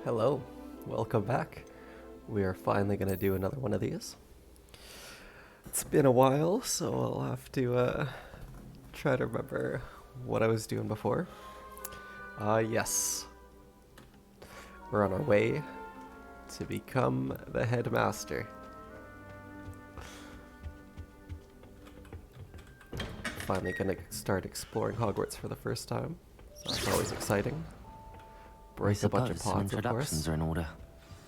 Hello, welcome back. We are finally going to do another one of these. It's been a while, so I'll have to try to remember what I was doing before. Yes. We're on our way to become the headmaster. Finally gonna start exploring Hogwarts for the first time. So that's always exciting. Break a bunch of pots, introductions are in order.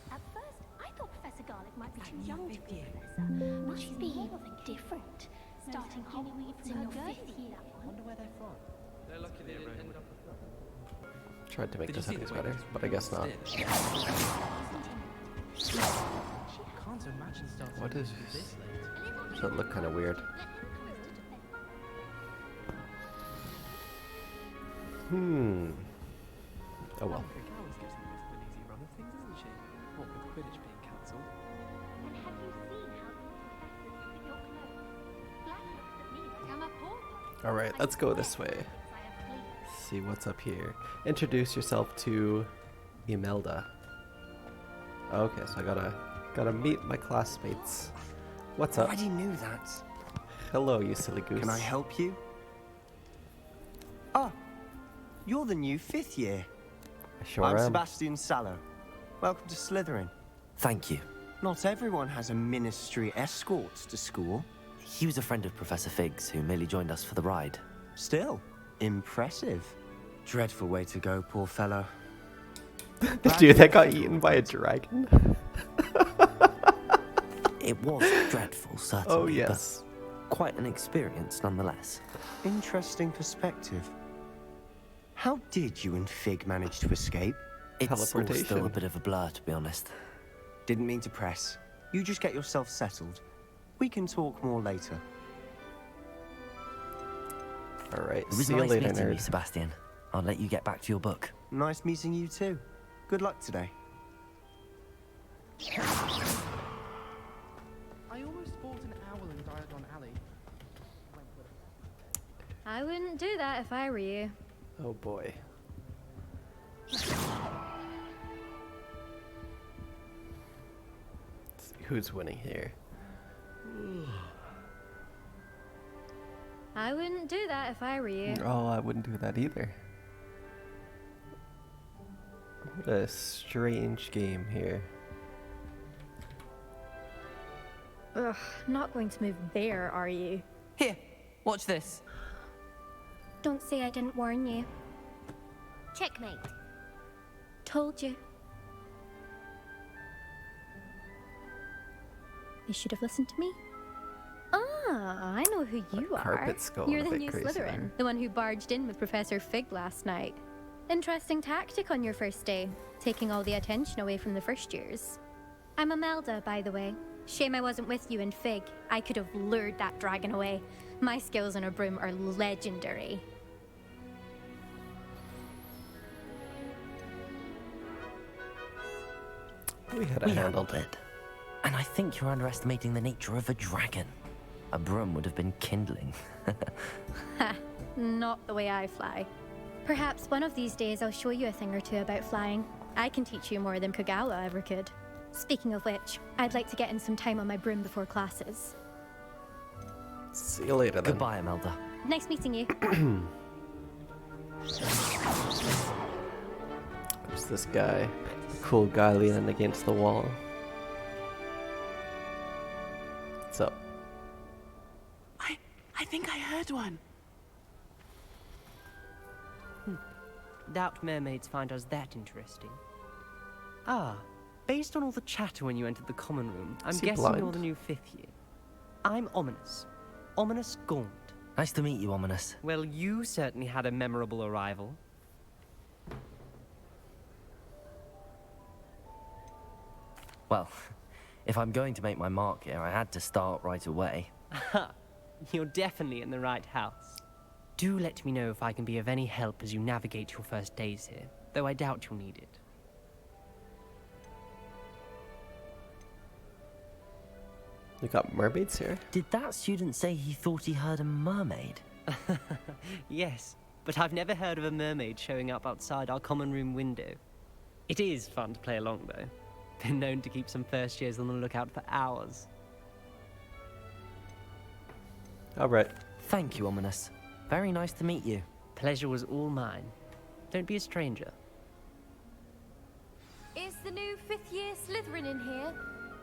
At first, I thought Professor Garlick might be too young to be a professor. Must be different. Starting Hogwarts in your 5th year. Wonder where they're from. They're lucky they ended up. Tried to make the settings better, but I guess not. Can't imagine starting What is this this? late. Does that look kind of weird? Oh well. Always gives them a bit of an easy run of things, doesn't she? What with Quidditch being cancelled. And have you seen how the professors look at your clothes? Black looks at me like I'm a poor. Alright, let's go this way. See what's up here. Introduce yourself to Imelda. Okay, so I gotta meet my classmates. What's up? Already knew that. Hello, you silly goose. Can I help you? Ah, you're the new 5th year. I sure I'm am. Sebastian Sallow. Welcome to Slytherin. Thank you. Not everyone has a ministry escort to school. He was a friend of Professor Fig's who merely joined us for the ride. Still, impressive. Dreadful way to go, poor fellow. The dude that got eaten by a dragon? It was dreadful, certainly. Oh, yes. But quite an experience nonetheless. Interesting perspective. How did you and Fig manage to escape? It's all still Teleportation. a bit of a blur, to be honest. Didn't mean to press. You just get yourself settled. We can talk more later. Alright, It was see you nice later, meeting you, nerd. Sebastian. I'll let you get back to your book. Nice meeting you too. Good luck today. I almost bought an owl in Diagon Alley. I wouldn't do that if I were you. Oh boy. Let's see who's winning here. I wouldn't do that if I were you. Oh, I wouldn't do that either. What a strange game here. Ugh, not going to move there, are you? Here, watch this. Don't say I didn't warn you. Checkmate. Told you. You should have listened to me. Ah, I know who you are. Carpet's going You're a the bit new crazy Slytherin, there. the one who barged in with Professor Fig last night. Interesting tactic on your first day, taking all the attention away from the first years. I'm Imelda, by the way. Shame I wasn't with you in Fig. I could have lured that dragon away. My skills on a broom are legendary. We had We it handled. handled it. And I think you're underestimating the nature of a dragon. A broom would have been kindling. Ha, not the way I fly. Perhaps one of these days I'll show you a thing or two about flying. I can teach you more than Kagawa ever could. Speaking of which, I'd like to get in some time on my broom before classes. See you later then. Goodbye, Imelda. Nice meeting you. There's this guy. Cool guy leaning against the wall. What's up? I think I heard one. Doubt mermaids find us that interesting. Ah, based on all the chatter when you entered the common room, I'm Is he guessing you're blind? the new 5th year. I'm Ominous. Ominous Gaunt. Nice to meet you, Ominous. Well, you certainly had a memorable arrival. Well, if I'm going to make my mark here, I had to start right away. Aha, you're definitely in the right house. Do let me know if I can be of any help as you navigate your first days here, though I doubt you'll need it. We got mermaids here? Did that student say he thought he heard a mermaid? Yes, but I've never heard of a mermaid showing up outside our common room window. It is fun to play along, though. Been known to keep some first years on the lookout for hours. All right. Thank you, Ominous. Very nice to meet you. Pleasure was all mine. Don't be a stranger. Is the new fifth-year Slytherin in here?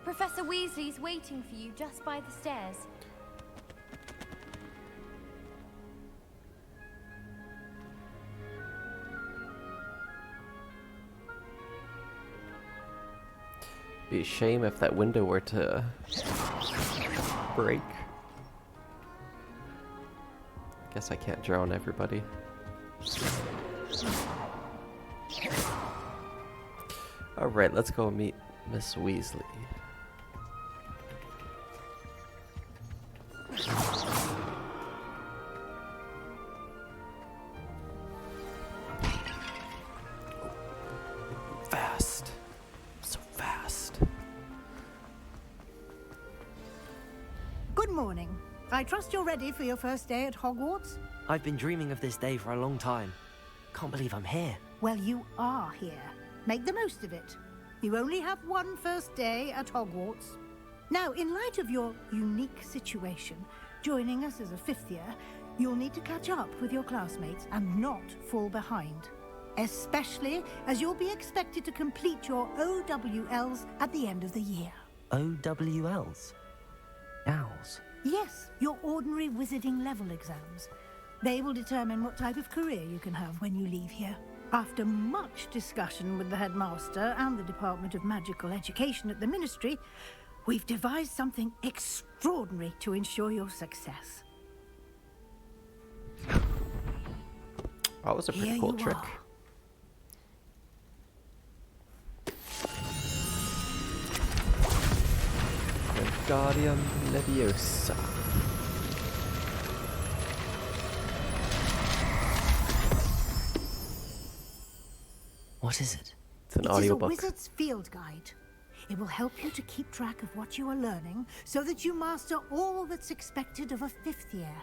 Professor Weasley's waiting for you just by the stairs. Be a shame if that window were to break. Guess I can't drown everybody. Alright, let's go meet Miss Weasley. Fast. So fast. Good morning. I trust you're ready for your first day at Hogwarts? I've been dreaming of this day for a long time. Can't believe I'm here. Well, you are here. Make the most of it. You only have one first day at Hogwarts. Now, in light of your unique situation, joining us as a fifth year, you'll need to catch up with your classmates and not fall behind. Especially as you'll be expected to complete your OWLs at the end of the year. OWLs? Owls? Yes, your ordinary wizarding level exams. They will determine what type of career you can have when you leave here. After much discussion with the headmaster and the Department of Magical Education at the Ministry, we've devised something extraordinary to ensure your success. That was a pretty Here cool you trick. are. Wingardium Leviosa. What is it? It's an It is a audiobook. wizard's field guide. It will help you to keep track of what you are learning so that you master all that's expected of a fifth year.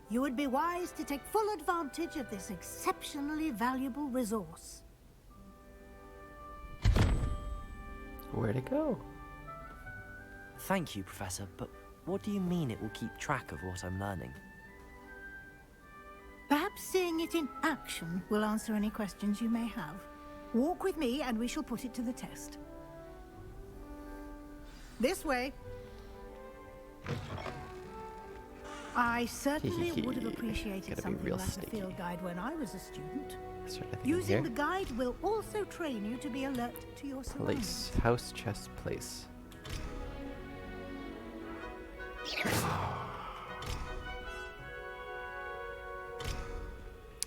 You would be wise to take full advantage of this exceptionally valuable resource. Where'd it go? Thank you, Professor, but what do you mean it will keep track of what I'm learning? Perhaps seeing it in action will answer any questions you may have. Walk with me and we shall put it to the test. This way. I certainly would have appreciated Gotta be something real like a sneaky. field guide when I was a student. Is there anything in Using here? the guide will also train you to be alert to your surroundings. Place. House, chest, place.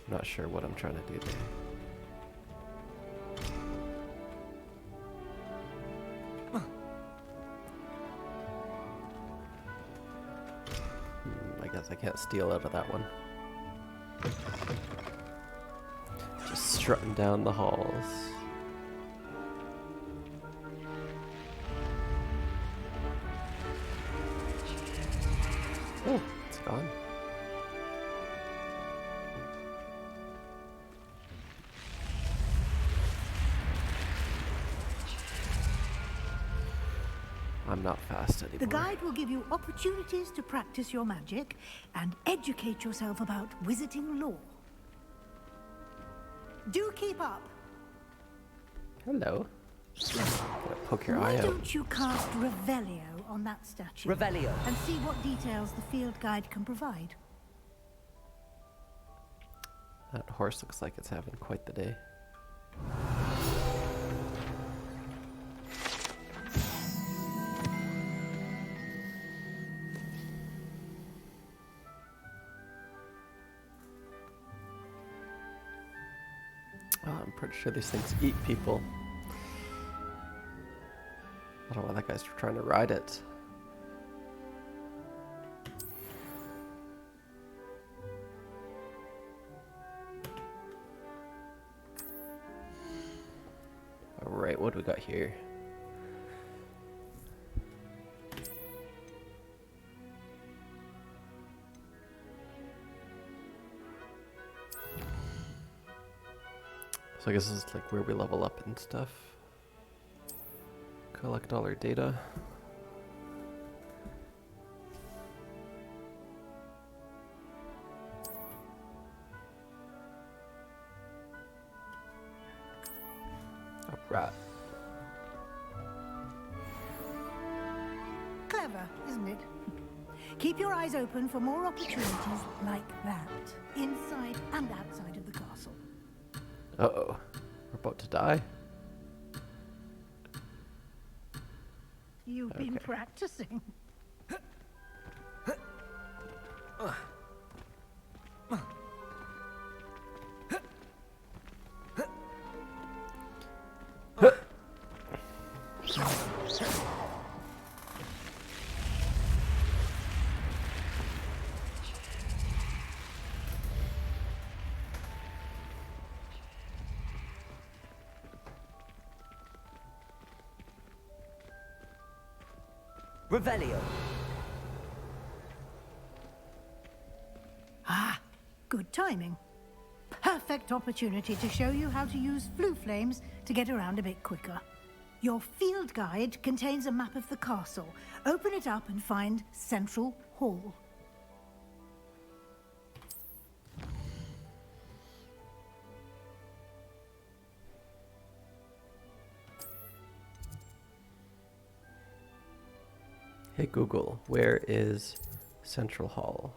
I'm not sure what I'm trying to do there. I guess I can't steal out of that one. Just strutting down the halls. Oh, it's gone. I'm not fast anymore. The guide will give you opportunities to practice your magic and educate yourself about wizarding lore. Do keep up. Hello. Gonna poke your Why eye out. don't you cast Revelio on that statue? Revelio. And see what details the field guide can provide. That horse looks like it's having quite the day. Oh, I'm pretty sure these things eat people. I don't know why that guy's trying to ride it. Alright, what do we got here? So I guess this is like where we level up and stuff. Collect all our data. Alright. Clever, isn't it? Keep your eyes open for more opportunities like that, inside and outside of the castle. Uh-oh. We're about to die. You've been practicing. Revelio. Ah, good timing. Perfect opportunity to show you how to use flue flames to get around a bit quicker. Your field guide contains a map of the castle. Open it up and find Central Hall. Hey Google, where is Central Hall?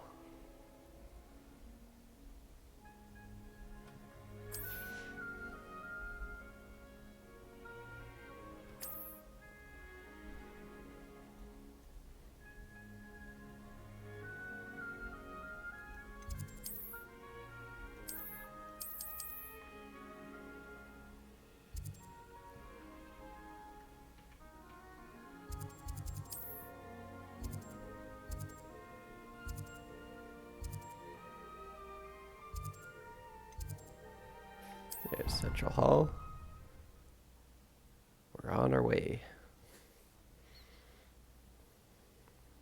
There's Central Hall. We're on our way.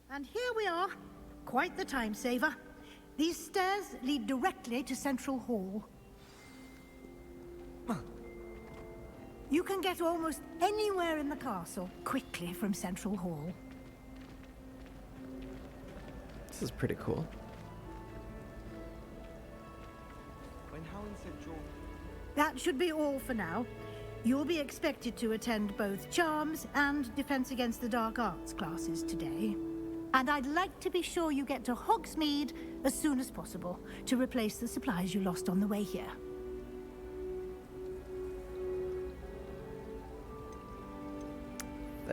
And here we are. Quite the time saver. These stairs lead directly to Central Hall. You can get almost anywhere in the castle quickly from Central Hall. This is pretty cool. When Helen said George... That should be all for now. You'll be expected to attend both Charms and Defense Against the Dark Arts classes today. And I'd like to be sure you get to Hogsmead as soon as possible to replace the supplies you lost on the way here.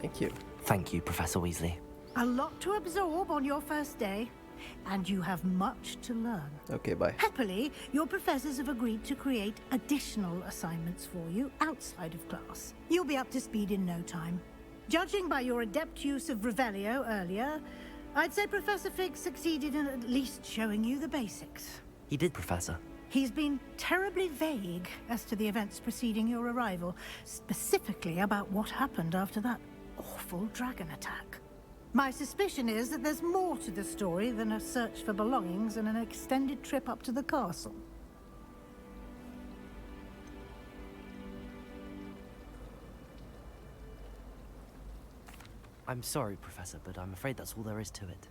Thank you. Thank you, Professor Weasley. A lot to absorb on your first day, and you have much to learn. Okay, bye. Happily, your professors have agreed to create additional assignments for you outside of class. You'll be up to speed in no time. Judging by your adept use of Revelio earlier, I'd say Professor Fig succeeded in at least showing you the basics. He did, Professor. He's been terribly vague as to the events preceding your arrival, specifically about what happened after that awful dragon attack. My suspicion is that there's more to the story than a search for belongings and an extended trip up to the castle. I'm sorry, Professor, but I'm afraid that's all there is to it.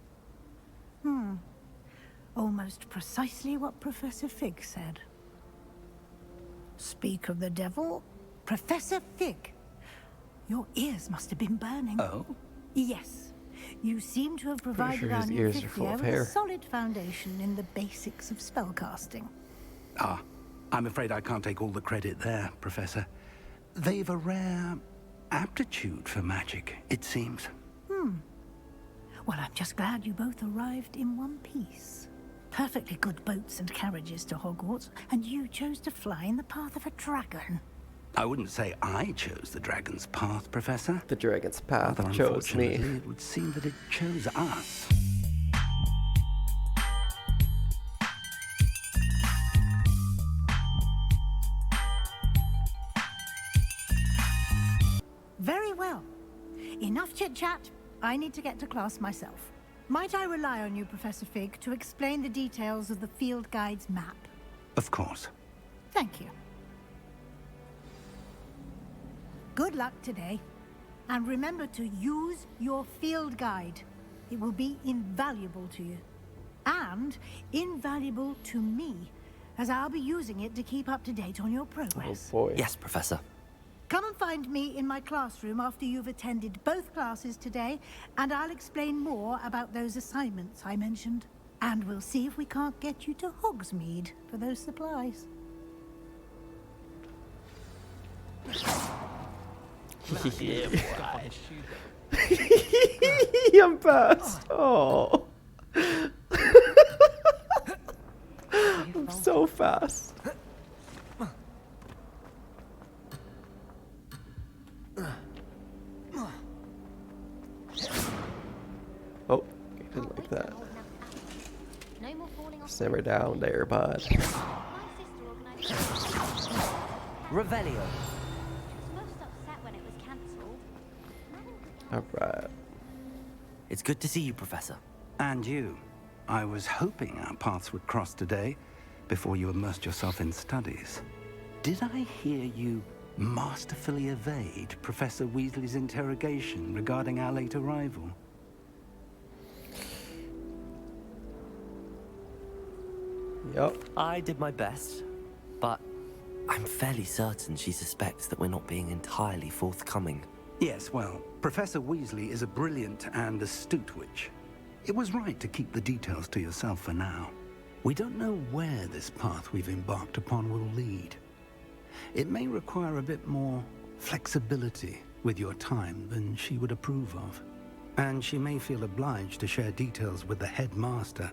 Almost precisely what Professor Fig said. Speak of the devil, Professor Fig. Your ears must have been burning. Oh? Yes. You seem to have provided sure our his new ears are fifth full year of with a hair. solid foundation in the basics of spellcasting. Ah, I'm afraid I can't take all the credit there, Professor. They've a rare aptitude for magic, it seems. Well, I'm just glad you both arrived in one piece. Perfectly good boats and carriages to Hogwarts, and you chose to fly in the path of a dragon. I wouldn't say I chose the dragon's path, Professor. The dragon's path Rather chose me. unfortunately, it would seem that it chose us. Very well. Enough chit-chat. I need to get to class myself. Might I rely on you, Professor Fig, to explain the details of the field guide's map? Of course. Thank you. Good luck today. And remember to use your field guide. It will be invaluable to you. And invaluable to me, as I'll be using it to keep up to date on your progress. Oh boy. Yes, Professor. Come and find me in my classroom after you've attended both classes today, and I'll explain more about those assignments I mentioned. And we'll see if we can't get you to Hogsmead for those supplies. I'm fast. Oh. I'm so fast. Oh, he didn't like that. No more falling off. Simmer down there, bud. My sister organised. Revelio. She was most upset when it was cancelled. Alright. It's good to see you, Professor. And you. I was hoping our paths would cross today, before you immersed yourself in studies. Did I hear you masterfully evade Professor Weasley's interrogation regarding our late arrival? Yup. I did my best, but I'm fairly certain she suspects that we're not being entirely forthcoming. Yes, well, Professor Weasley is a brilliant and astute witch. It was right to keep the details to yourself for now. We don't know where this path we've embarked upon will lead. It may require a bit more flexibility with your time than she would approve of. And she may feel obliged to share details with the headmaster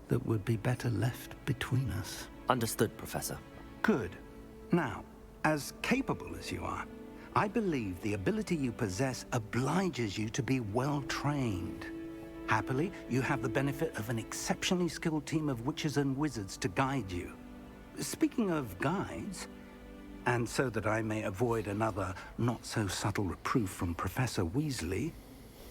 that would be better left between us. Understood, Professor. Good. Now, as capable as you are, I believe the ability you possess obliges you to be well trained. Happily, you have the benefit of an exceptionally skilled team of witches and wizards to guide you. Speaking of guides, and so that I may avoid another not-so-subtle reproof from Professor Weasley,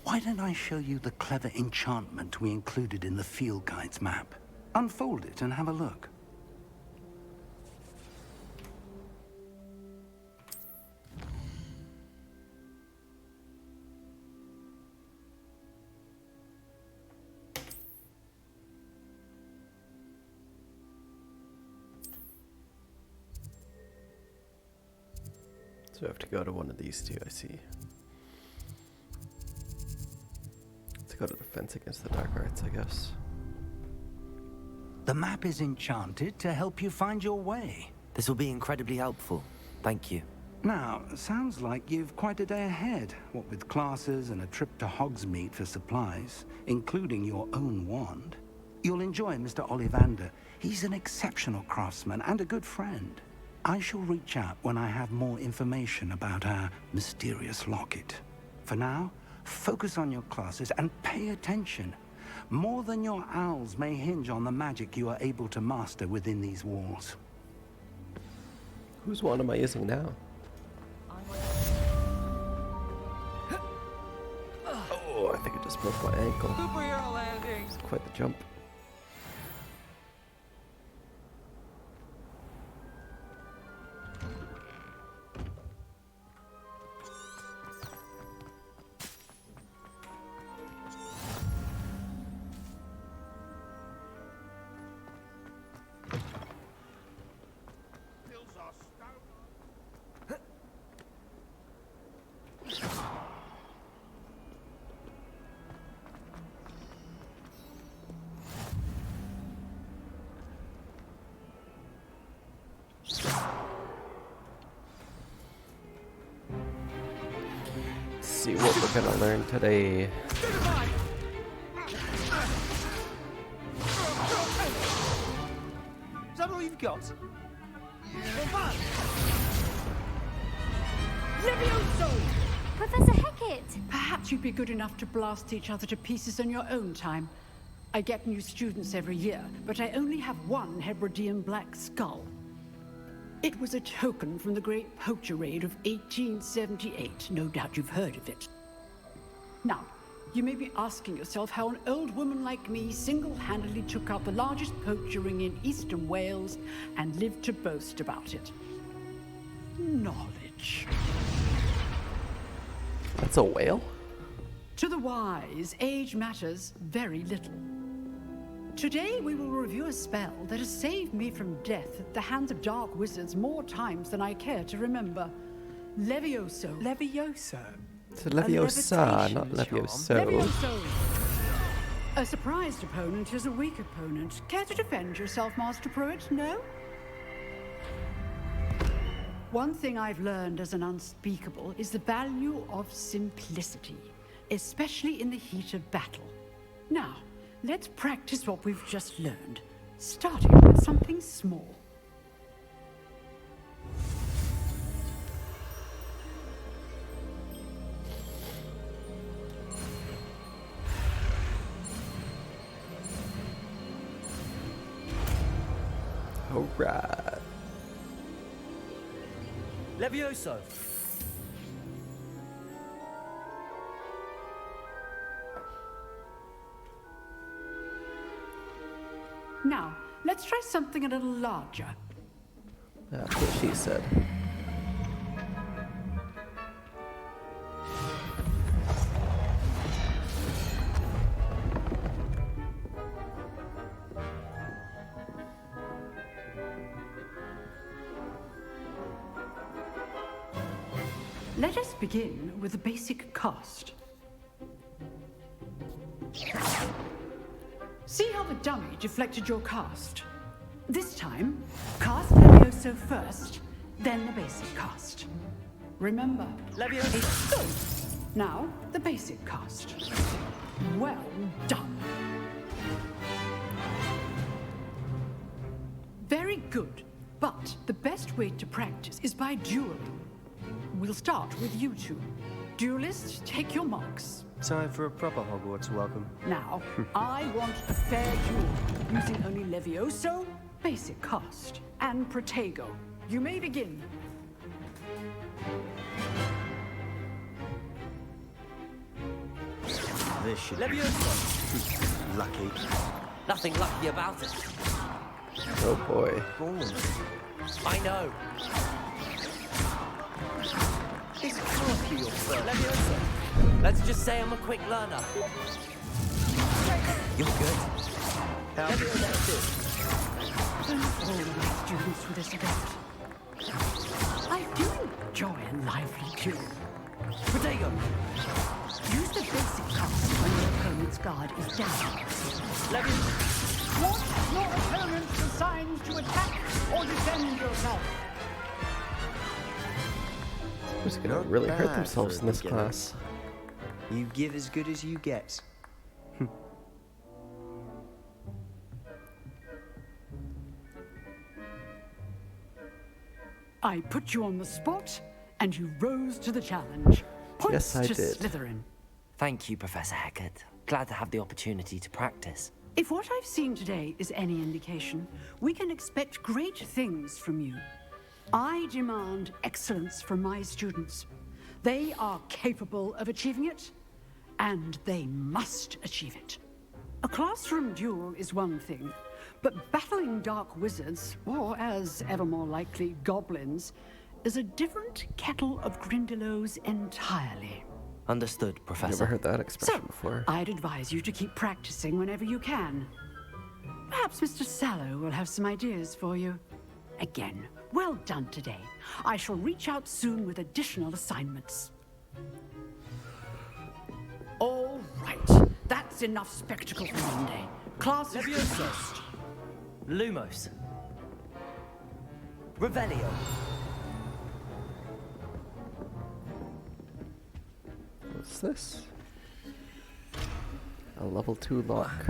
why don't I show you the clever enchantment we included in the field guide's map? Unfold it and have a look. So I have to go to one of these two, I see. Let's go to Defense Against the Dark Arts, I guess. The map is enchanted to help you find your way. This will be incredibly helpful. Thank you. Now, sounds like you've quite a day ahead, what with classes and a trip to Hogsmead for supplies, including your own wand. You'll enjoy Mr. Ollivander. He's an exceptional craftsman and a good friend. I shall reach out when I have more information about our mysterious locket. For now, focus on your classes and pay attention. More than your owls may hinge on the magic you are able to master within these walls. Whose wand am I using now? Oh, I think I just broke my ankle. Superhero landing! It's quite the jump. See what we're gonna learn today. Is that all you've got? Professor Hecat! Perhaps you'd be good enough to blast each other to pieces in your own time. I get new students every year, but I only have one Hebridean black skull. It was a token from the Great Poacher Raid of 1878. No doubt you've heard of it. Now, you may be asking yourself how an old woman like me single-handedly took out the largest poacher ring in eastern Wales and lived to boast about it. Knowledge. That's a whale? To the wise, age matters very little. Today we will review a spell that has saved me from death at the hands of dark wizards more times than I care to remember. Levioso. Levioso? It's a Leviosa, not Levioso. Levioso. A surprised opponent is a weak opponent. Care to defend yourself, Master Pruitt? No? One thing I've learned as an unspeakable is the value of simplicity, especially in the heat of battle. Now, let's practice what we've just learned, starting with something small. Alright. Levioso! Now, let's try something a little larger. That's what she said. Let us begin with the basic cast. See how the dummy deflected your cast? This time, cast Levioso first, then the basic cast. Remember, Levioso! It's good. Now, the basic cast. Well done. Very good, but the best way to practice is by dueling. We'll start with you two. Duelists, take your marks. Time for a proper Hogwarts welcome. Now, I want a fair duel, using only Levioso, basic cast, and Protego. You may begin. This should Levioso! lucky. Nothing lucky about it. Oh boy. I know. This can't be your first. Levioso! Let's just say I'm a quick learner. You're good. How Don't all my students with this event. I do enjoy a lively duel. Protego! Use the basic cast when your opponent's guard is down. Levioso! Watch your opponent's assigns to attack or defend yourself. Who's gonna Not really hurt bad themselves for in this a beginner. class? You give as good as you get. I put you on the spot, and you rose to the challenge. Points Yes, I to did. Slytherin. Thank you, Professor Hecat. Glad to have the opportunity to practice. If what I've seen today is any indication, we can expect great things from you. I demand excellence from my students. They are capable of achieving it, and they must achieve it. A classroom duel is one thing, but battling dark wizards, or as ever more likely, goblins, is a different kettle of Grindylows entirely. Understood, Professor. Never heard that expression So, before. I'd advise you to keep practicing whenever you can. Perhaps Mr. Sallow will have some ideas for you. Again, well done today. I shall reach out soon with additional assignments. All right, that's enough spectacle for Monday. Class is dismissed. Lumos. Revelio. What's this? A level 2 lock.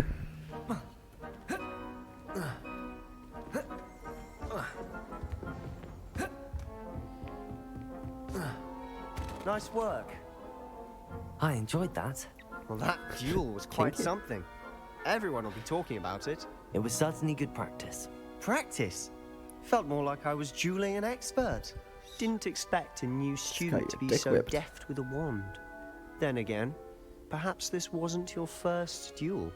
Nice work. I enjoyed that. Well, that duel was quite Kinky. something. Everyone will be talking about it. It was certainly good practice. Practice? Felt more like I was dueling an expert. Didn't expect a new student got to your be dick so whipped. deft with a wand. Then again, perhaps this wasn't your first duel.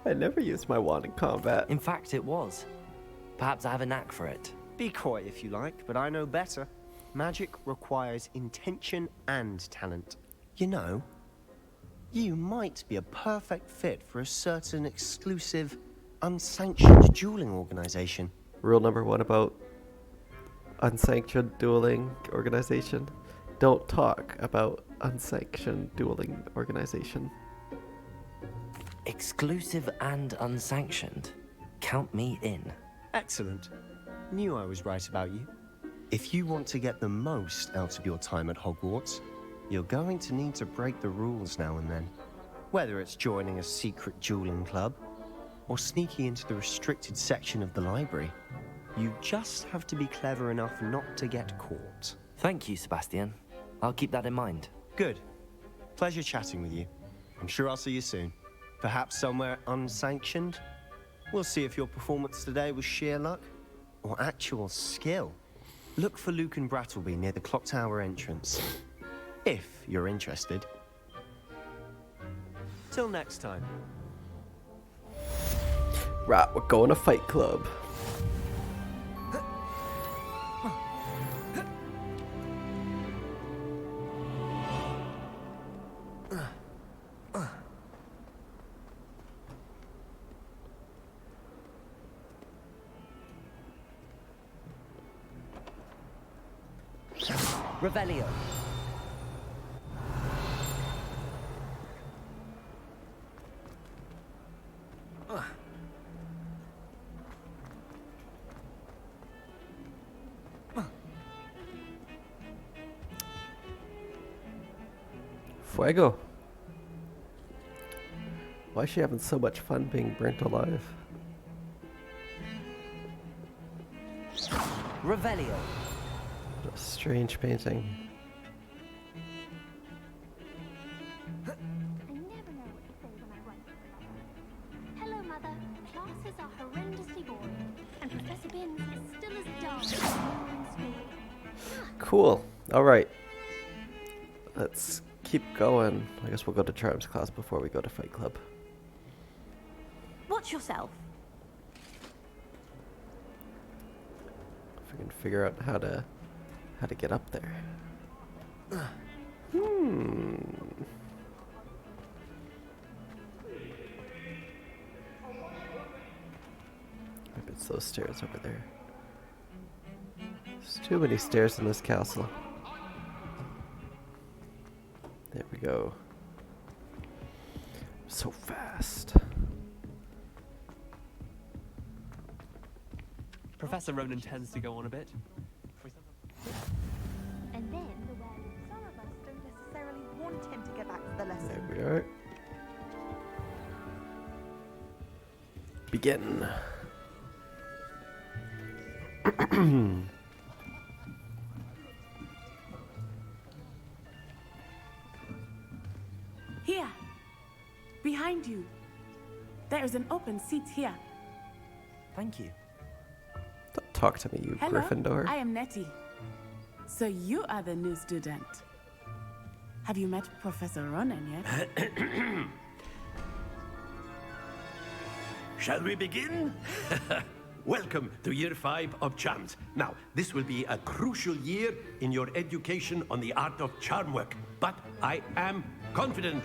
I never used my wand in combat. In fact, it was. Perhaps I have a knack for it. Be coy if you like, but I know better. Magic requires intention and talent. You know, you might be a perfect fit for a certain exclusive, unsanctioned dueling organization. Rule number 1 about unsanctioned dueling organization. Don't talk about unsanctioned dueling organization. Exclusive and unsanctioned. Count me in. Excellent. Knew I was right about you. If you want to get the most out of your time at Hogwarts, you're going to need to break the rules now and then. Whether it's joining a secret dueling club, or sneaking into the restricted section of the library, you just have to be clever enough not to get caught. Thank you, Sebastian. I'll keep that in mind. Good. Pleasure chatting with you. I'm sure I'll see you soon. Perhaps somewhere unsanctioned? We'll see if your performance today was sheer luck or actual skill. Look for Luke and Brattleby near the clock tower entrance, if you're interested. Till next time. Right, we're going to Fight Club. Revelio. Fuego. Why is she having so much fun being burnt alive? Revelio. A strange painting. I never know what to say when I write to Mother. Hello, Mother. Classes are horrendously boring, and Professor Binns is still as dull as you in school. Cool. Alright. Let's keep going. I guess we'll go to Charms class before we go to Fight Club. Watch yourself. If we can figure out how to get up there. Maybe it's those stairs over there. There's too many stairs in this castle. There we go. So fast. Professor Ronan tends to go on a bit. And then Some of us don't necessarily want him to get back to the lesson. There we are. Begin. Here, behind you. There is an open seat here. Thank you. Don't talk to me, you Hello, Gryffindor. I am Nettie. So you are the new student. Have you met Professor Ronan yet? Shall we begin? Welcome to Year 5 of Charms. Now, this will be a crucial year in your education on the art of charm work. But I am confident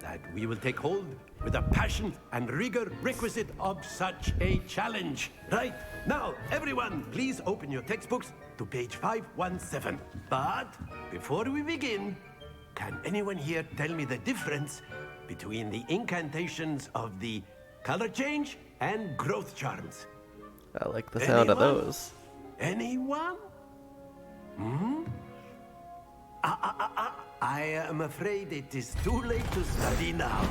that we will take hold with the passion and rigor requisite of such a challenge. Right, now, everyone, please open your textbooks to page 517. But before we begin, can anyone here tell me the difference between the incantations of the color change and growth charms? I like the sound of those. Anyone? I am afraid it is too late to study now.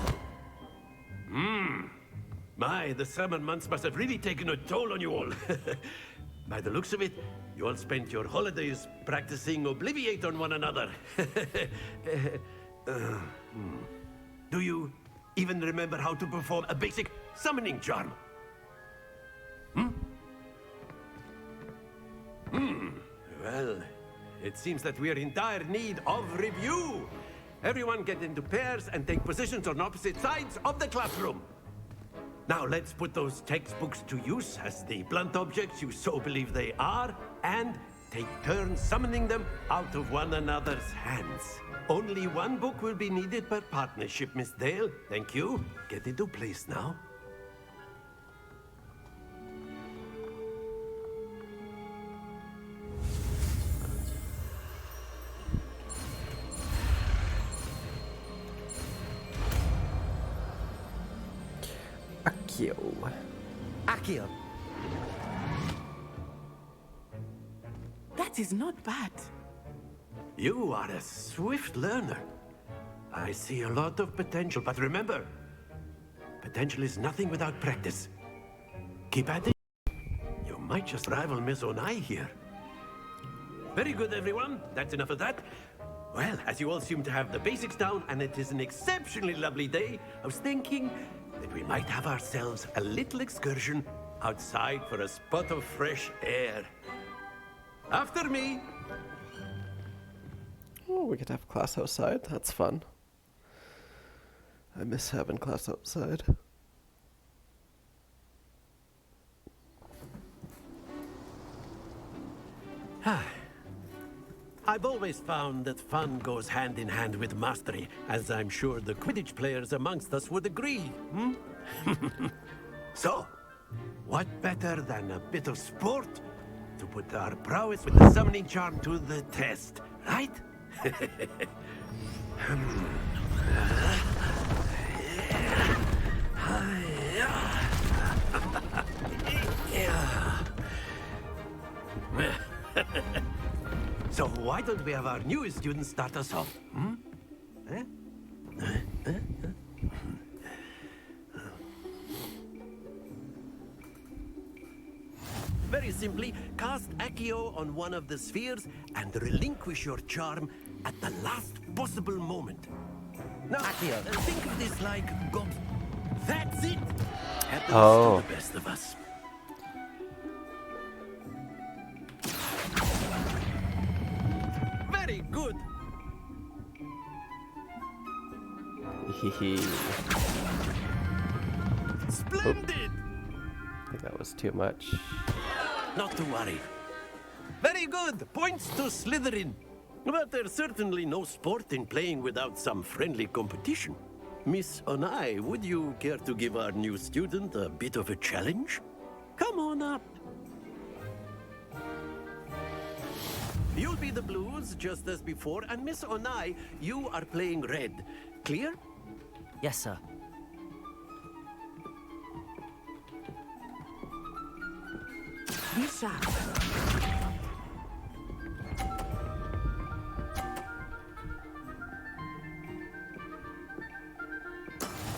My, the summer months must have really taken a toll on you all. By the looks of it, you all spent your holidays practicing Obliviate on one another. Do you even remember how to perform a basic summoning charm? Well, it seems that we are in dire need of review. Everyone get into pairs and take positions on opposite sides of the classroom. Now let's put those textbooks to use as the blunt objects you so believe they are, and take turns summoning them out of one another's hands. Only one book will be needed per partnership, Miss Dale. Thank you. Get into place now. Accio. That is not bad. You are a swift learner. I see a lot of potential, but remember, potential is nothing without practice. Keep at it. You might just rival Miss Onai here. Very good, everyone. That's enough of that. Well, as you all seem to have the basics down, and it is an exceptionally lovely day, I was thinking that we might have ourselves a little excursion outside for a spot of fresh air. After me. Oh, we get to have class outside. That's fun. I miss having class outside. I've always found that fun goes hand in hand with mastery, as I'm sure the Quidditch players amongst us would agree. So, what better than a bit of sport to put our prowess with the summoning charm to the test, right? So why don't we have our newest student start us off? Very simply, cast Accio on one of the spheres and relinquish your charm at the last possible moment. Now, Accio, think of this like God. That's it! Happens to the best of us. Very good. Splendid! I think that was too much. Not to worry. Very good. Points to Slytherin. But there's certainly no sport in playing without some friendly competition. Miss Onai, would you care to give our new student a bit of a challenge? Come on up. You'll be the blues, just as before, and Miss Onai, you are playing red. Clear? Yes, sir. Be sharp.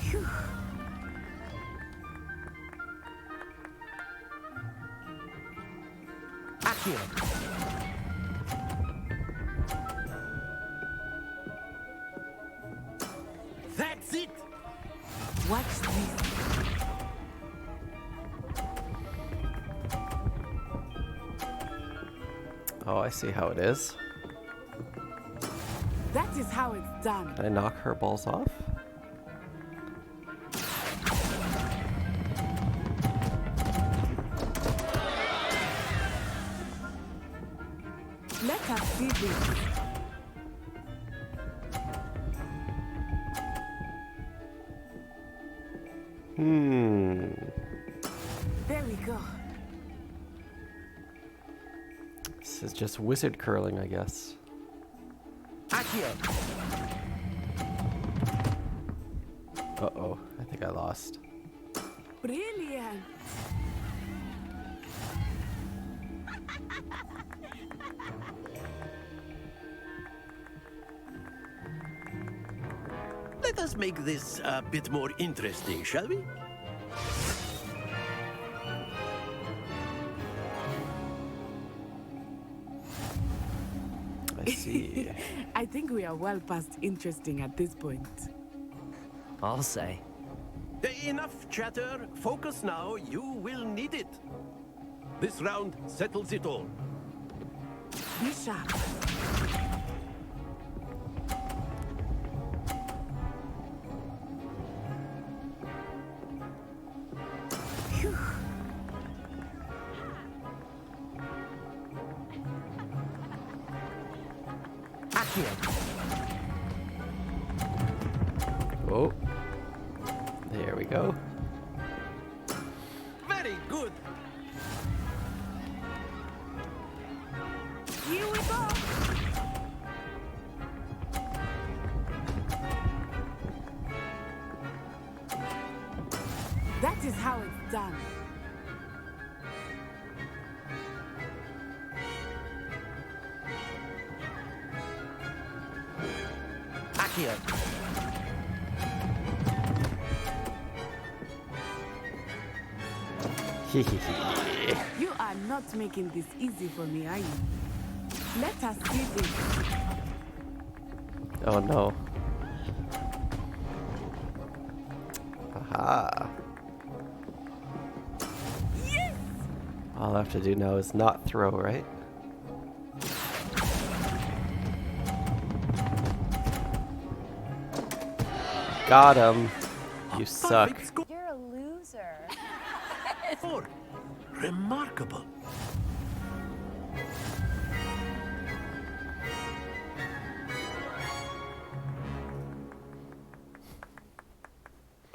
Phew. Accio. That's it! Watch this. Oh, I see how it is. That is how it's done. Did I knock her balls off? Let us see this. There we go. This is just wizard curling, I guess. Accio. Uh-oh, I think I lost. Brilliant. Let us make this a bit more interesting, shall we? I see. I think we are well past interesting at this point. I'll say. Enough chatter. Focus now. You will need it. This round settles it all. Be sharp. Oh. There we go. Very good. Here we go. That is how it's done. Accio. You are not making this easy for me, are you? Let us see this. Oh no. Aha. Yes! All I have to do now is not throw, right? Got him. You suck. You're a loser. Four. Remarkable.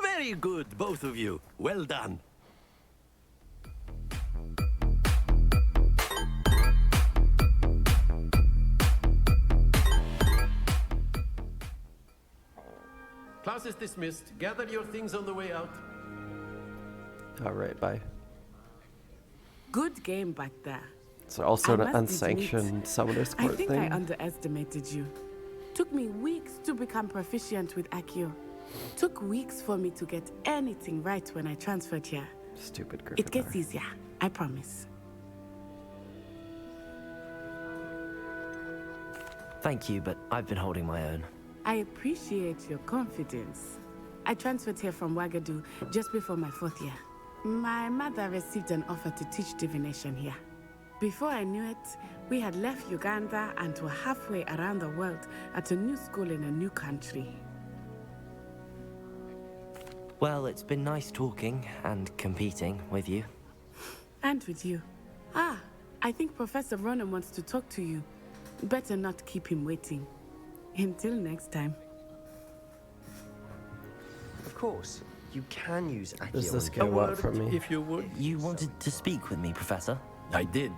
Very good, both of you. Well done. Class is dismissed. Gather your things on the way out. Alright, bye. Good game back there. It's also I an must unsanctioned admit, Summoner's I Court think thing. I underestimated you. Took me weeks to become proficient with Accio. Took weeks for me to get anything right when I transferred here. Stupid Gryffindor. It gets easier, I promise. Thank you, but I've been holding my own. I appreciate your confidence. I transferred here from Wagadu just before my 4th year. My mother received an offer to teach divination here. Before I knew it, we had left Uganda and were halfway around the world at a new school in a new country. Well, it's been nice talking and competing with you. And with you. Ah, I think Professor Ronan wants to talk to you. Better not keep him waiting. Until next time. Of course, you can use Accio. Does this on guy want from me? If you would. You wanted to speak with me, Professor? I did.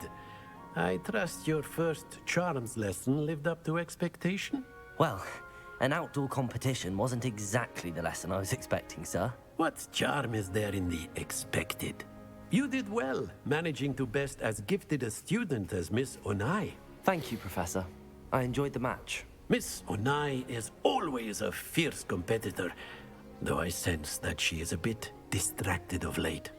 I trust your first charms lesson lived up to expectation? Well, an outdoor competition wasn't exactly the lesson I was expecting, sir. What charm is there in the expected? You did well, managing to best as gifted a student as Miss Onai. Thank you, Professor. I enjoyed the match. Miss Onai is always a fierce competitor, though I sense that she is a bit distracted of late.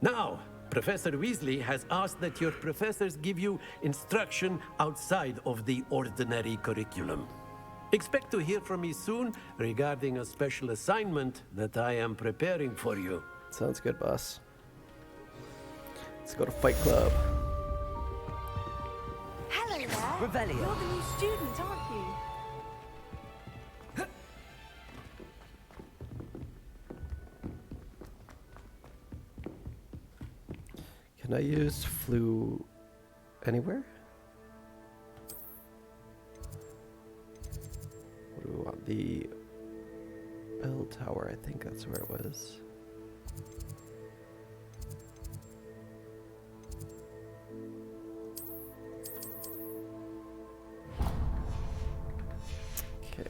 Now, Professor Weasley has asked that your professors give you instruction outside of the ordinary curriculum. Expect to hear from me soon regarding a special assignment that I am preparing for you. Sounds good, boss. Let's go to Fight Club. Hello there. Revelio. You're the new student, aren't you? Can I use flu anywhere? What do we want? The bell tower, I think that's where it was. Okay.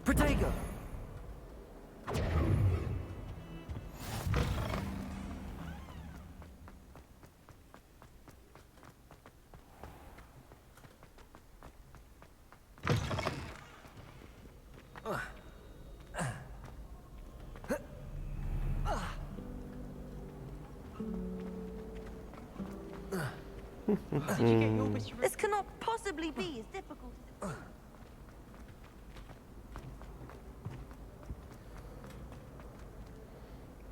Protego! This cannot possibly be as difficult as it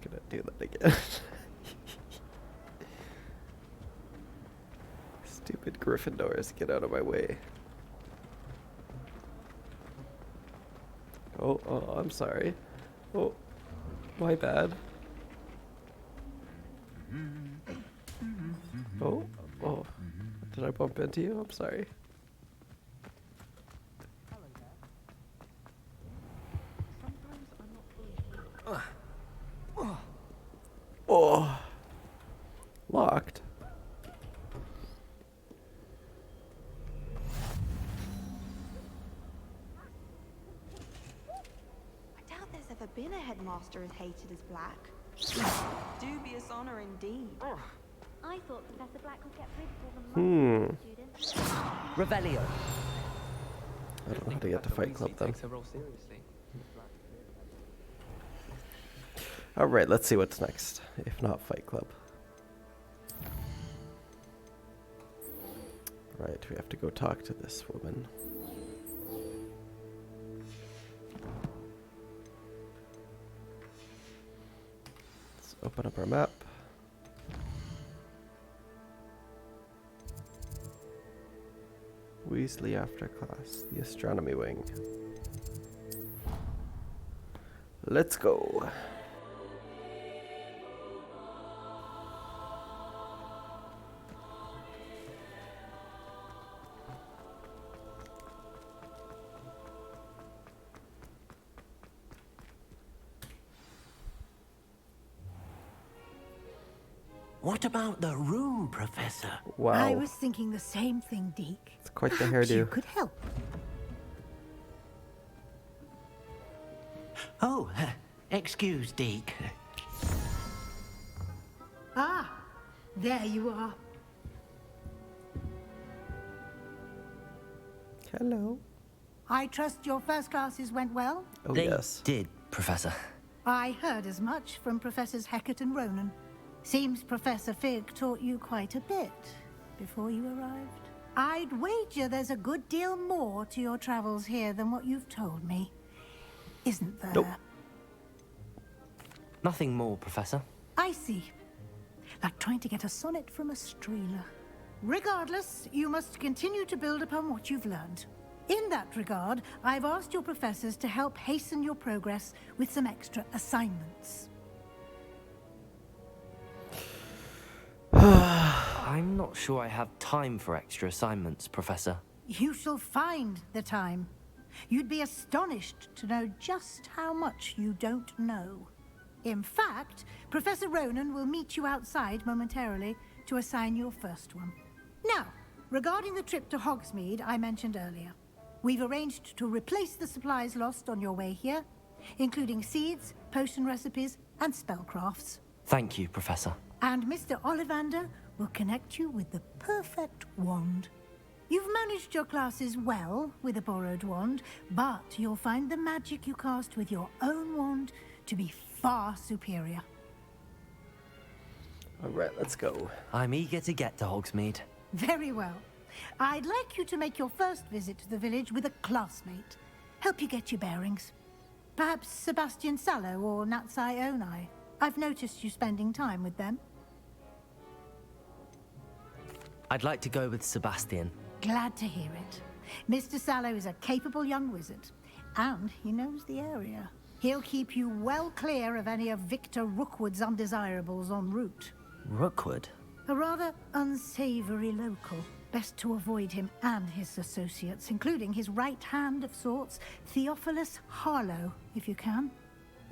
Gonna do that again. Gryffindors, get out of my way. Oh, I'm sorry. Oh, my bad. Oh, did I bump into you? I'm sorry. Oh, locked. I doubt there's ever been a headmaster as hated as Black. Dubious honor indeed. I thought Professor Black would get rid of all the students. Revelio. I don't know how to get to Fight Club then. Takes her role seriously. Alright, let's see what's next. If not Fight Club. Right, we have to go talk to this woman. Let's open up our map. Weasley after class, the astronomy wing. Let's go. What about the room, Professor? Wow. I was thinking the same thing, Deke. It's quite the Perhaps hairdo. You could help. Oh, excuse, Deke. Ah, there you are. Hello. I trust your first classes went well? Oh, They yes. did, Professor. I heard as much from Professors Hecat and Ronan. Seems Professor Fig taught you quite a bit before you arrived. I'd wager there's a good deal more to your travels here than what you've told me. Isn't there? Nope. Nothing more, Professor. I see. Like trying to get a sonnet from a streeler. Regardless, you must continue to build upon what you've learned. In that regard, I've asked your professors to help hasten your progress with some extra assignments. I'm not sure I have time for extra assignments, Professor. You shall find the time. You'd be astonished to know just how much you don't know. In fact, Professor Ronan will meet you outside momentarily to assign your first one. Now, regarding the trip to Hogsmead I mentioned earlier, we've arranged to replace the supplies lost on your way here, including seeds, potion recipes, and spellcrafts. Thank you, Professor. And Mr. Ollivander will connect you with the perfect wand. You've managed your classes well with a borrowed wand, but you'll find the magic you cast with your own wand to be far superior. Alright, let's go. I'm eager to get to Hogsmead. Very well. I'd like you to make your first visit to the village with a classmate. Help you get your bearings. Perhaps Sebastian Sallow or Natsai Onai. I've noticed you spending time with them. I'd like to go with Sebastian. Glad to hear it. Mr. Sallow is a capable young wizard, and he knows the area. He'll keep you well clear of any of Victor Rookwood's undesirables en route. Rookwood? A rather unsavory local. Best to avoid him and his associates, including his right hand of sorts, Theophilus Harlow, if you can.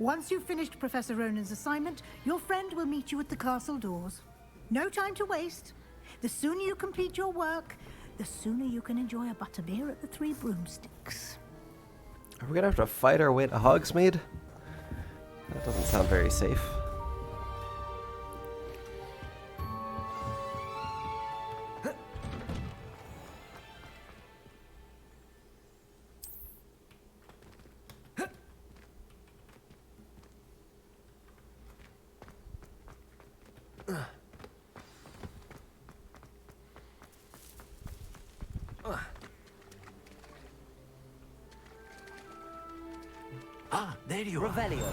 Once you've finished Professor Ronan's assignment, your friend will meet you at the castle doors. No time to waste. The sooner you complete your work, the sooner you can enjoy a butterbeer at the Three Broomsticks. Are we gonna have to fight our way to Hogsmeade? That doesn't sound very safe. Ah, there you are. Revelio.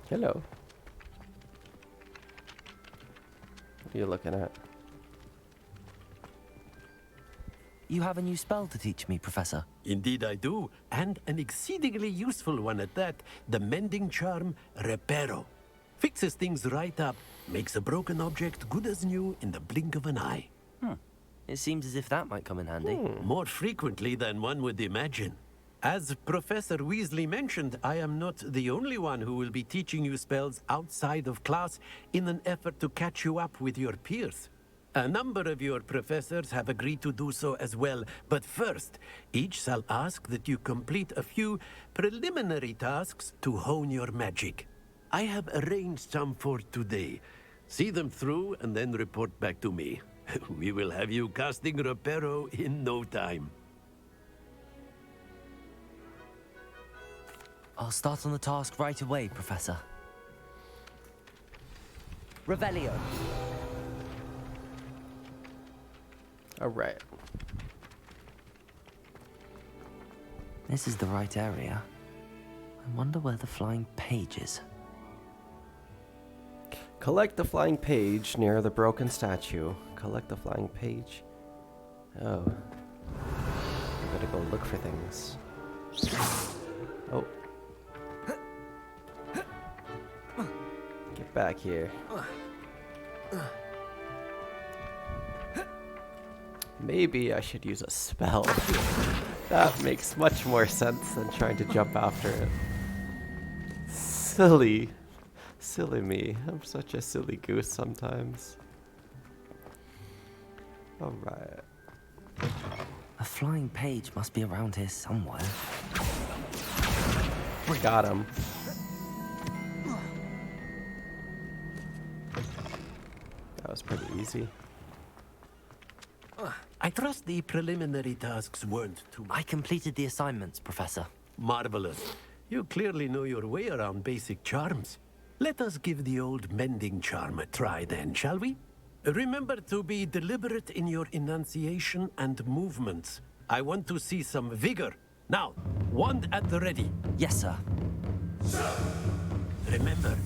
Hello. What are you looking at? You have a new spell to teach me, Professor. Indeed I do, and an exceedingly useful one at that. The mending charm, Reparo. Fixes things right up, makes a broken object good as new in the blink of an eye. It seems as if that might come in handy. More frequently than one would imagine. As Professor Weasley mentioned, I am not the only one who will be teaching you spells outside of class in an effort to catch you up with your peers. A number of your professors have agreed to do so as well, but first, each shall ask that you complete a few preliminary tasks to hone your magic. I have arranged some for today. See them through and then report back to me. We will have you casting Reparo in no time. I'll start on the task right away, Professor. Revelio. All right. This is the right area. I wonder where the flying page is. Collect the flying page near the broken statue. Collect the flying page. Oh. I'm gonna go look for things. Oh. Get back here. Maybe I should use a spell. That makes much more sense than trying to jump after it. Silly me. I'm such a silly goose sometimes. Alright. A flying page must be around here somewhere. We got him. That was pretty easy. I trust the preliminary tasks weren't too much. I completed the assignments, Professor. Marvelous. You clearly know your way around basic charms. Let us give the old mending charm a try then, shall we? Remember to be deliberate in your enunciation and movements. I want to see some vigor. Now, wand at the ready. Yes, sir. Remember,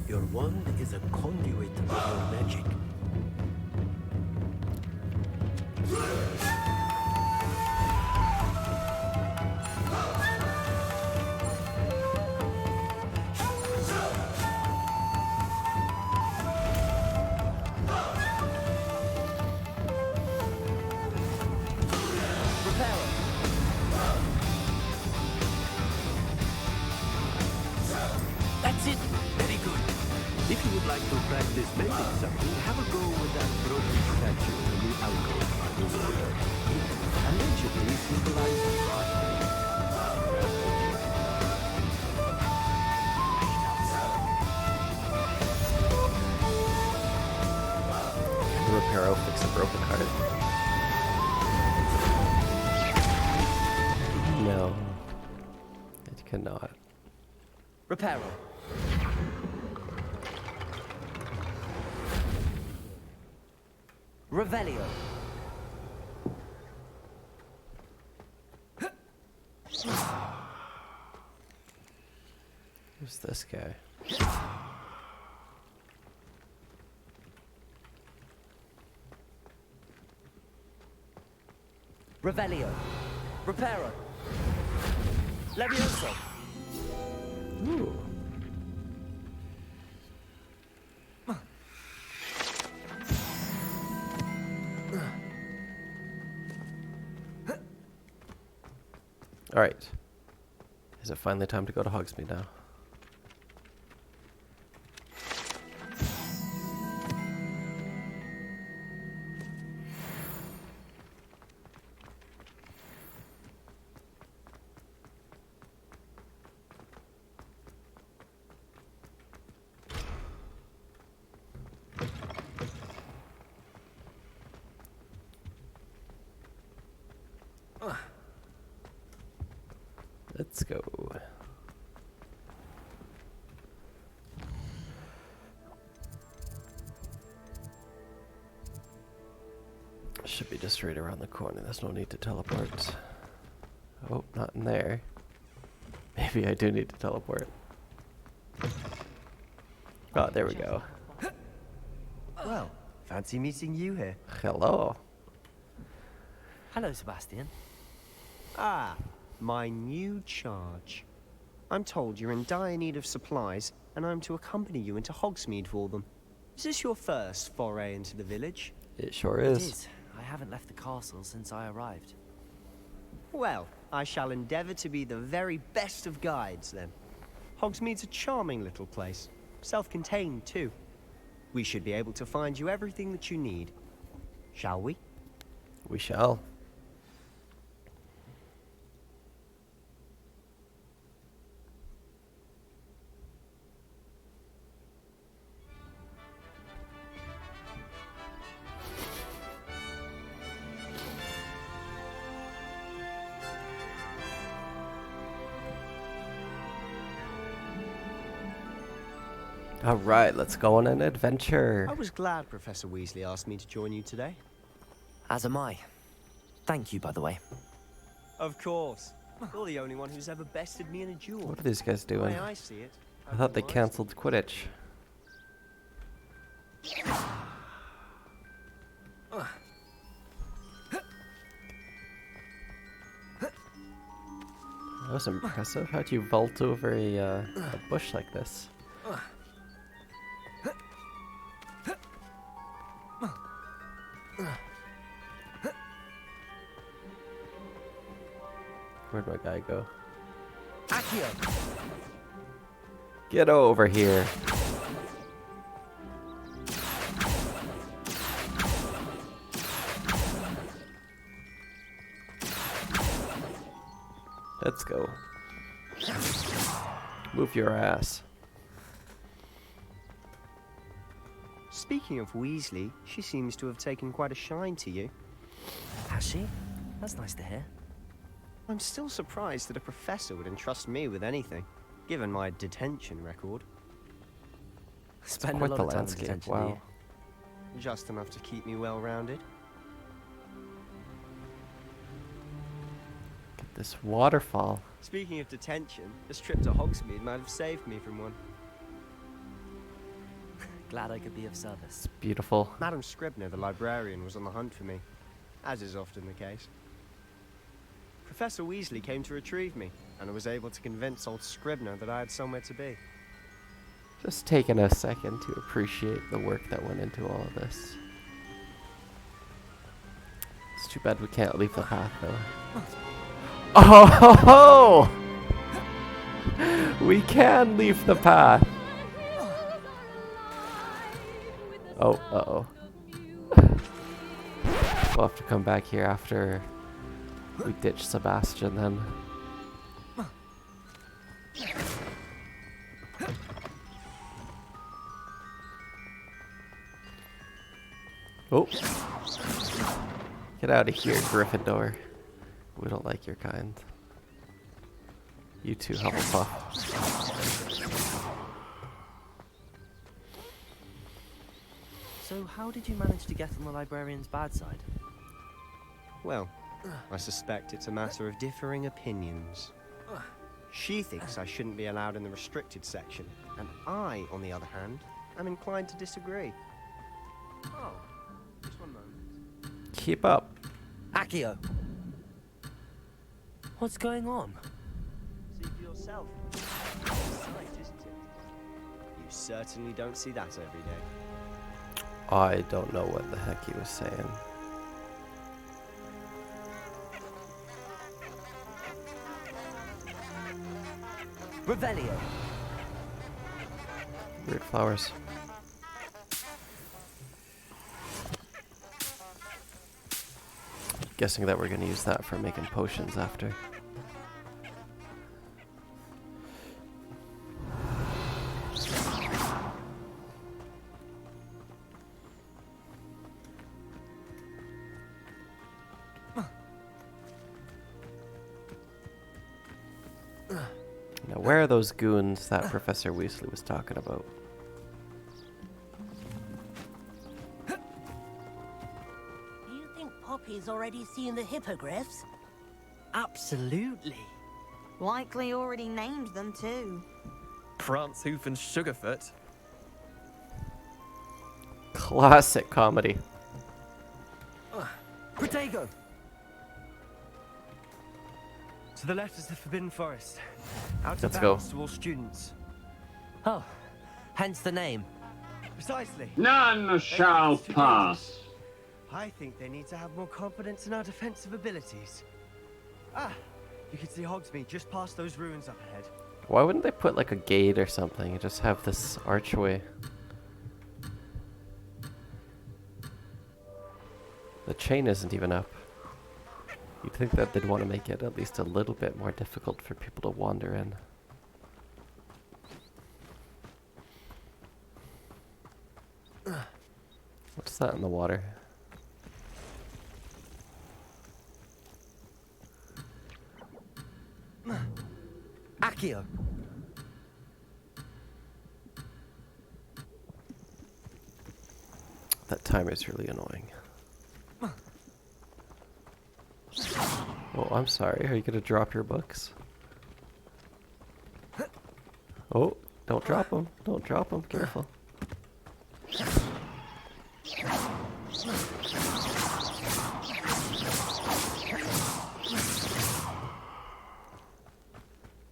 your wand is a conduit of your magic. That's it. Very good. If you would like to practice mending something, have a go with that broken statue in the alcove by the water. Allegedly symbolizes Can Reparo fix a broken heart? No. It cannot. Reparo. Revelio. Who's this guy? Revelio. Reparo. Levioso. Ooh. Alright. Is it finally time to go to Hogsmead now? Let's go. Should be just right around the corner. There's no need to teleport. Oh, not in there. Maybe I do need to teleport. Oh, there we go. Well, fancy meeting you here. Hello. Hello, Sebastian. Ah, my new charge. I'm told you're in dire need of supplies, and I'm to accompany you into Hogsmead for them. Is this your first foray into the village? It sure It is. is. I haven't left the castle since I arrived. Well, I shall endeavour to be the very best of guides, then. Hogsmead's a charming little place. Self-contained, too. We should be able to find you everything that you need. Shall we? We shall. All right, let's go on an adventure. I was glad Professor Weasley asked me to join you today. As am I. Thank you, by the way. Of course. You're the only one who's ever bested me in a duel. What are these guys doing? The way I see it, I thought they cancelled Quidditch. That was impressive. How'd you vault over a bush like this? Where'd my guy go? Accio! Get over here. Let's go. Move your ass. Speaking of Weasley, she seems to have taken quite a shine to you. Has she? That's nice to hear. I'm still surprised that a professor would entrust me with anything, given my detention record. Spend quite a lot the of time in landscape, detention, wow. do you? Just enough to keep me well-rounded. Get this waterfall. Speaking of detention, this trip to Hogsmead might have saved me from one. Glad I could be of service. Beautiful. Madam Scribner, the librarian, was on the hunt for me, as is often the case. Professor Weasley came to retrieve me, and I was able to convince old Scribner that I had somewhere to be. Just taking a second to appreciate the work that went into all of this. It's too bad we can't leave the path, though. Oh! We can leave the path. Oh, uh-oh. We'll have to come back here after we ditch Sebastian then. Oh. Get out of here, Gryffindor. We don't like your kind. You too, Hufflepuff. So how did you manage to get on the librarian's bad side? Well, I suspect it's a matter of differing opinions. She thinks I shouldn't be allowed in the restricted section, and I, on the other hand, am inclined to disagree. Oh, just one moment. Keep up. Accio! What's going on? See for yourself. It's a sight, isn't it? You certainly don't see that every day. I don't know what the heck he was saying. Revelio! Weird flowers. Guessing that we're going to use that for making potions after. Now, where are those goons that Professor Weasley was talking about? Do you think Poppy's already seen the hippogriffs? Absolutely. Likely already named them too. Prance, Hoof, and Sugarfoot. Classic comedy. Protego! To the left is the Forbidden Forest. Out Let's of go. bounds to all students. Oh, hence the name. Precisely. None shall pass. I think they need to have more confidence in our defensive abilities. Ah, you can see Hogsmead just past those ruins up ahead. Why wouldn't they put like a gate or something and just have this archway? The chain isn't even up. You'd think that they'd want to make it at least a little bit more difficult for people to wander in. What's that in the water? Accio. That timer's really annoying. Oh, I'm sorry. Are you gonna drop your books? Oh, don't drop them. Don't drop them. Careful.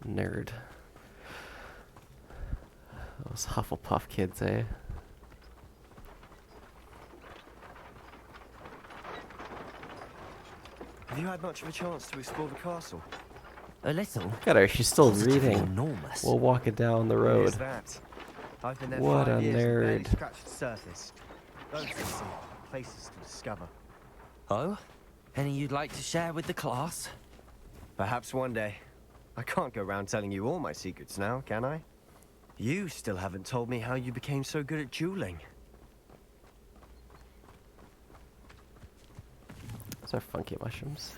Nerd. Those Hufflepuff kids, eh? Have you had much of a chance to explore the castle? A little. Look at her, she's still Positively reading. enormous. We'll walk it down the Here's road. that. I've been there What 5 a years and barely nerd. scratched the surface. Loads to see, places to discover. Oh? Any you'd like to share with the class? Perhaps one day. I can't go around telling you all my secrets now, can I? You still haven't told me how you became so good at dueling. Those are funky mushrooms.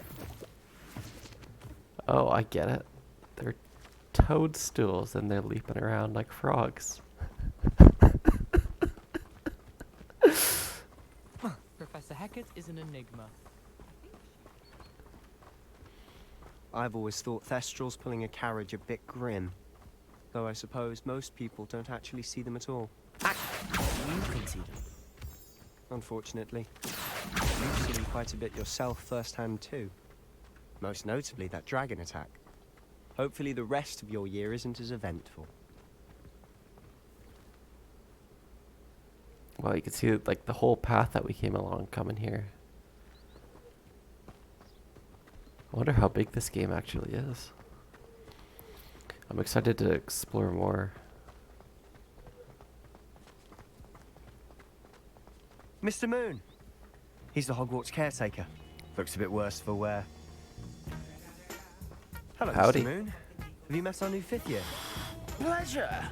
Oh, I get it. They're toadstools and they're leaping around like frogs. Professor Hackett is an enigma. I've always thought Thestrals pulling a carriage a bit grim. Though I suppose most people don't actually see them at all. You can see them. Unfortunately. You've seen them quite a bit yourself firsthand too. Most notably that dragon attack. Hopefully the rest of your year isn't as eventful. Well, you can see like the whole path that we came along coming here. I wonder how big this game actually is. I'm excited to explore more. Mr. Moon. He's the Hogwarts caretaker. Looks a bit worse for wear. Hello, Howdy. Mr. Moon. Have you met our new 5th year? Pleasure.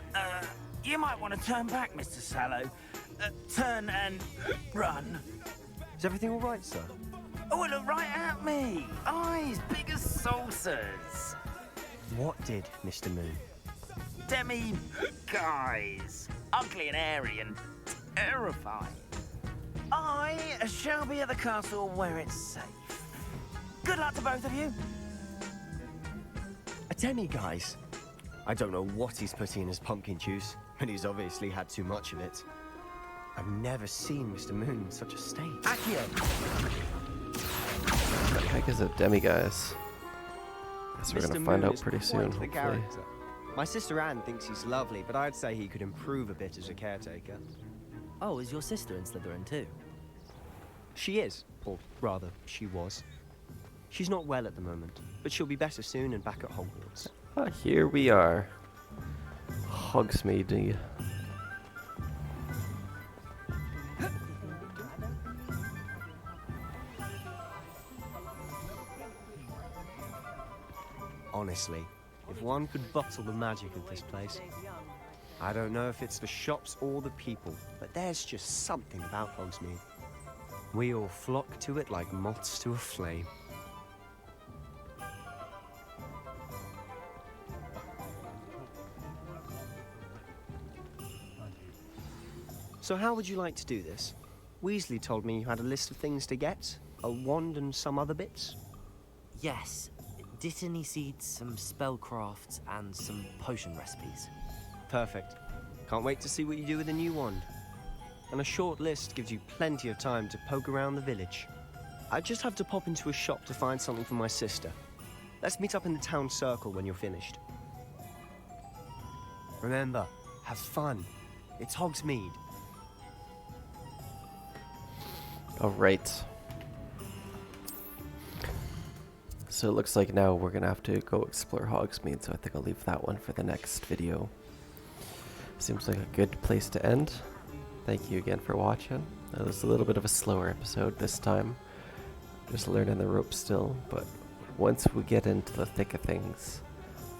You might want to turn back, Mr. Sallow. Turn and run. Is everything all right, sir? Oh, look right at me. Eyes big as saucers. What did Mr. Moon? Guys. Ugly and airy and terrifying. I shall be at the castle where it's safe. Good luck to both of you. A demi-guise? I don't know what he's putting in his pumpkin juice, but he's obviously had too much of it. I've never seen Mr. Moon in such a state. Accio! What the heck is a demiguise? Guess we're Mr. gonna find Moon out is pretty quite soon, the hopefully. character. My sister Anne thinks he's lovely, but I'd say he could improve a bit as a caretaker. Oh, is your sister in Slytherin too? She is, or rather, she was. She's not well at the moment, but she'll be better soon and back at Hogwarts. Ah, here we are. Hogsmead. Honestly, if one could bottle the magic of this place. I don't know if it's the shops or the people, but there's just something about Hogsmead. We all flock to it like moths to a flame. So how would you like to do this? Weasley told me you had a list of things to get, a wand and some other bits. Yes. Dittany seeds, some spellcrafts, and some potion recipes. Perfect. Can't wait to see what you do with the new wand. And a short list gives you plenty of time to poke around the village. I just have to pop into a shop to find something for my sister. Let's meet up in the town circle when you're finished. Remember, have fun. It's Hogsmead. Alright. So it looks like now we're gonna have to go explore Hogsmead, so I think I'll leave that one for the next video. Seems like a good place to end. Thank you again for watching. It was a little bit of a slower episode this time. Just learning the ropes still, but once we get into the thick of things,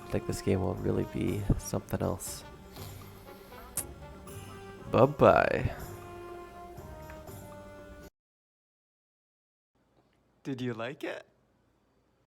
I think this game will really be something else. Bye-bye. Did you like it?